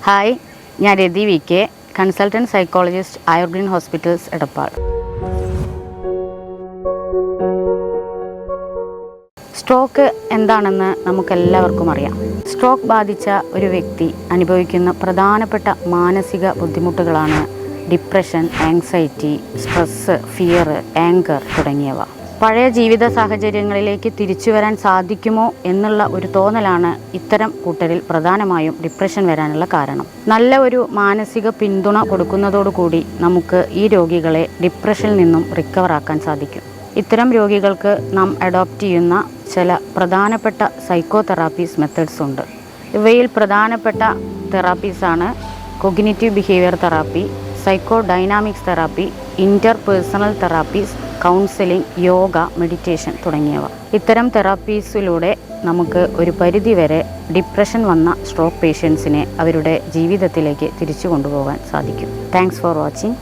Hi, ഞാൻ Rathi V K, consultant psychologist Ayurgreen hospitals Edappal. Stroke എന്താണെന്ന് നമുക്കെല്ലാവർക്കും അറിയാം. സ്ട്രോക്ക് ബാധിച്ച ഒരു വ്യക്തി അനുഭവിക്കുന്ന പ്രധാനപ്പെട്ട മാനസിക ബുദ്ധിമുട്ടുകളാണ് depression, anxiety, stress, fear, anchor തുടങ്ങിയവ. പഴയ ജീവിത സാഹചര്യങ്ങളിലേക്ക് തിരിച്ചു വരാൻ സാധിക്കുമോ എന്നുള്ള ഒരു തോന്നലാണ് ഇത്തരം കൂട്ടരിൽ പ്രധാനമായും ഡിപ്രഷൻ വരാനുള്ള കാരണം. നല്ല ഒരു മാനസിക പിന്തുണ കൊടുക്കുന്നതോടുകൂടി നമുക്ക് ഈ രോഗികളെ ഡിപ്രഷനിൽ നിന്നും റിക്കവറാക്കാൻ സാധിക്കും. ഇത്തരം രോഗികൾക്ക് നാം അഡോപ്റ്റ് ചെയ്യുന്ന ചില പ്രധാനപ്പെട്ട സൈക്കോ തെറാപ്പീസ് മെത്തേഡ്സ് ഉണ്ട്. ഇവയിൽ പ്രധാനപ്പെട്ട തെറാപ്പീസാണ് cognitive behaviour therapy, psycho dynamics therapy, interpersonal therapies, counselling, yoga, meditation തുടങ്ങിയവ. ഇത്തരം തെറാപ്പീസിലൂടെ നമുക്ക് ഒരു പരിധിവരെ ഡിപ്രഷൻ വന്ന സ്ട്രോക്ക് പേഷ്യൻസിനെ അവരുടെ ജീവിതത്തിലേക്ക് തിരിച്ചു കൊണ്ടുപോകാൻ സാധിക്കും. Thanks for watching.